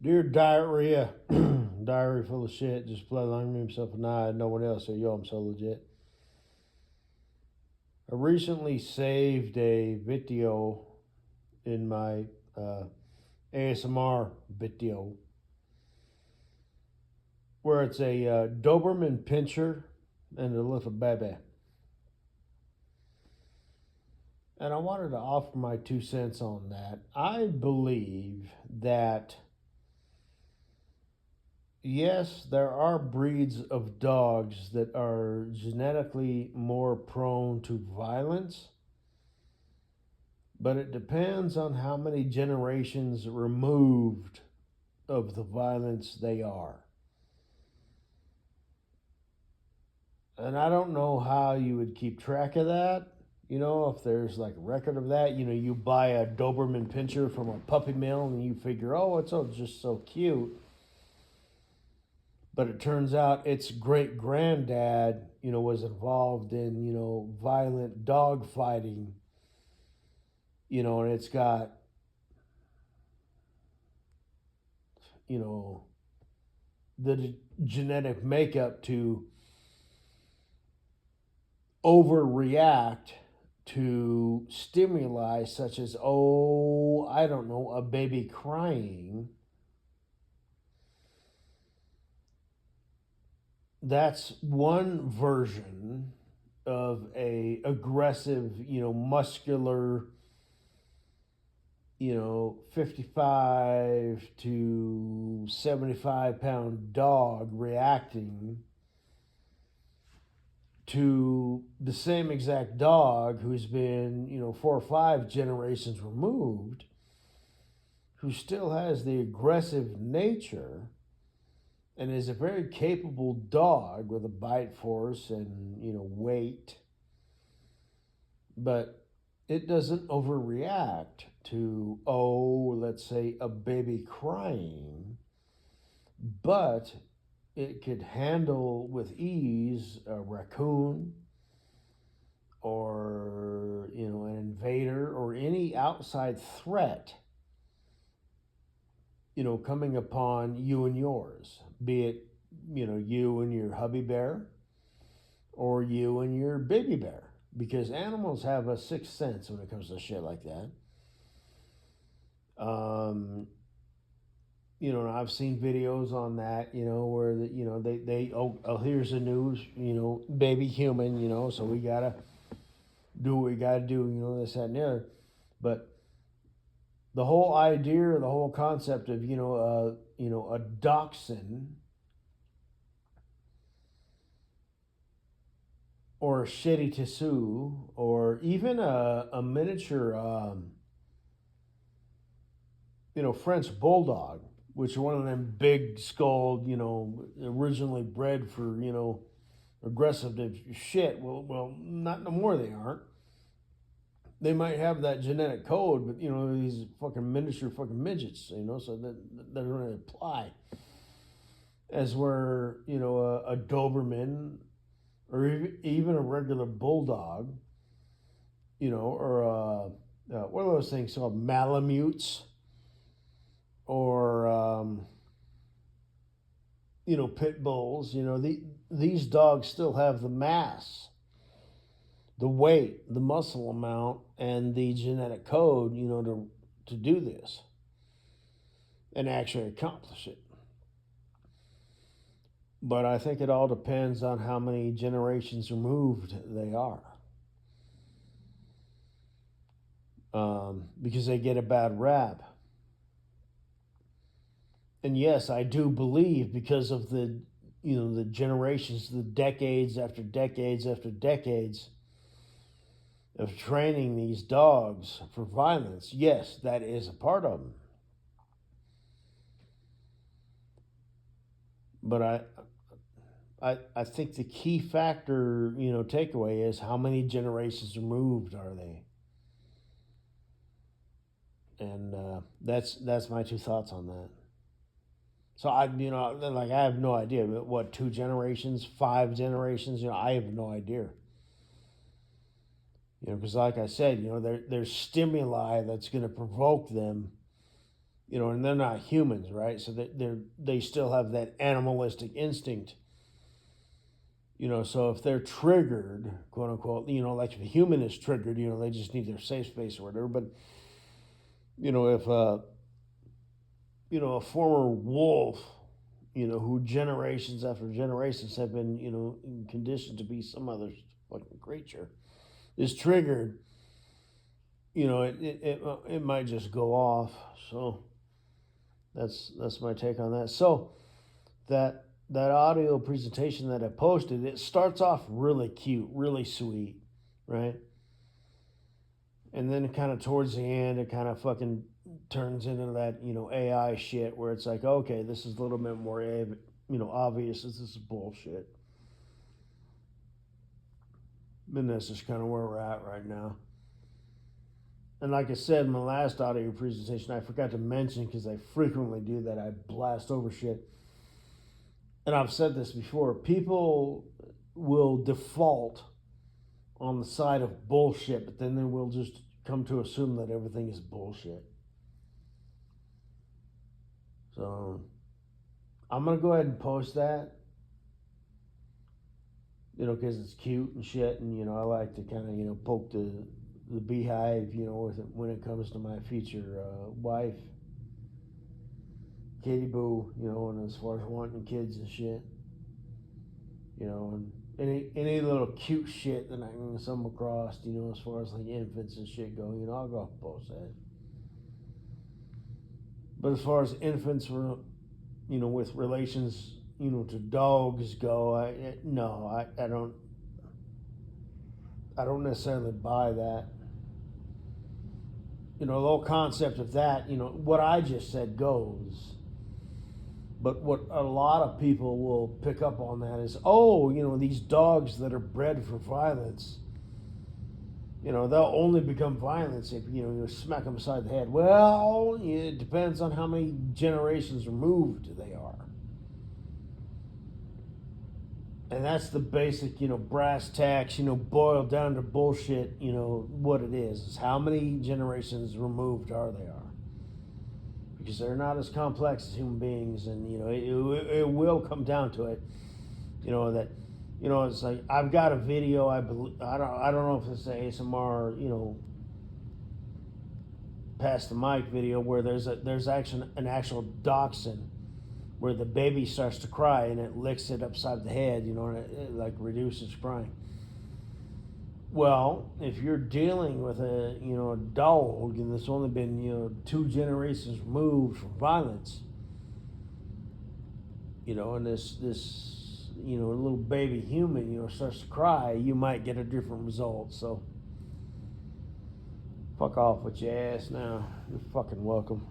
Dear diarrhea, diary full of shit, just play along with himself and I, no one else. So, yo, I'm so legit. I recently saved a video in my ASMR video where it's a Doberman pincher and a little baby. And I wanted to offer my 2 cents on that. I believe that yes, there are breeds of dogs that are genetically more prone to violence, but it depends on how many generations removed of the violence they are. And I don't know how you would keep track of that. If there's like a record of that, you buy a Doberman pinscher from a puppy mill and you figure, oh, it's just so cute. But it turns out its great granddad, was involved in, violent dog fighting, and it's got, you know, the genetic makeup to overreact to stimuli such as, oh, I don't know, a baby crying. That's one version of a aggressive, muscular, 55 to 75-pound dog reacting to the same exact dog who's been, 4 or 5 generations removed, who still has the aggressive nature and is a very capable dog with a bite force and, weight, but it doesn't overreact to, oh, let's say a baby crying, but it could handle with ease a raccoon or, an invader or any outside threat, coming upon you and yours, be it, you and your hubby bear or you and your baby bear, because animals have a sixth sense when it comes to shit like that. I've seen videos on that, where oh, here's the news, baby human, so we gotta do what we gotta do, this, that, and the other. But the whole idea, the whole concept of, a dachshund or a shitty tissue or even a miniature, French bulldog, which are one of them big skulled, originally bred for, aggressive shit. Well, not no more. They aren't. They might have that genetic code, but these fucking miniature fucking midgets, so that doesn't really apply. As where a Doberman or even a regular bulldog, or what are those things called, Malamutes, or pit bulls. These dogs still have the mass, the weight, the muscle amount, and the genetic code, to do this and actually accomplish it. But I think it all depends on how many generations removed they are, because they get a bad rap. And yes, I do believe, because of the generations, the decades after decades after decades of training these dogs for violence, yes, that is a part of them. But I think the key factor, takeaway is how many generations removed are they? And that's my 2 thoughts on that. So I have no idea. What, 2 generations, 5 generations? I have no idea. Because like I said, there's stimuli that's going to provoke them, you know, and they're not humans, right? So they still have that animalistic instinct, you know. So if they're triggered, quote unquote, you know, like if a human is triggered, you know, they just need their safe space or whatever. But you know, if you know, a former wolf, you know, who generations after generations have been, you know, conditioned to be some other fucking creature, is triggered, you know, it might just go off. So that's my take on that. So that audio presentation that I posted, it starts off really cute, really sweet, right? And then kind of towards the end, it kind of fucking turns into that, you know, AI shit where it's like, okay, this is a little bit more, you know, obvious. This is bullshit. And that's just kind of where we're at right now. And like I said in my last audio presentation, I forgot to mention, because I frequently do that, I blast over shit. And I've said this before, people will default on the side of bullshit, but then they will just come to assume that everything is bullshit. So I'm going to go ahead and post that, you know, because it's cute and shit. And, you know, I like to kind of, you know, poke the beehive, you know, with it when it comes to my future wife, Katie Boo, you know, and as far as wanting kids and shit, you know, and any little cute shit that I can come across, you know, as far as like infants and shit go, you know, I'll go post that. But as far as infants, you know, with relations, you know, to dogs go, I don't necessarily buy that. You know, the whole concept of that, you know, what I just said goes. But what a lot of people will pick up on that is, oh, you know, these dogs that are bred for violence, you know, they'll only become violent if, you know, you smack them beside the head. Well, it depends on how many generations removed they are. And that's the basic, you know, brass tacks, you know, boiled down to bullshit, you know, what it is how many generations removed are they are. Because they're not as complex as human beings, and, you know, it will come down to it, you know, that, you know, it's like, I've got a video, I don't know if it's an ASMR, you know, past the mic video, where there's actually an actual dachshund where the baby starts to cry and it licks it upside the head, you know, and it like reduces crying. Well, if you're dealing with a, you know, a dog and that's only been, you know, 2 generations removed from violence, you know, and this you know, little baby human, you know, starts to cry, you might get a different result. So fuck off with your ass now. You're fucking welcome.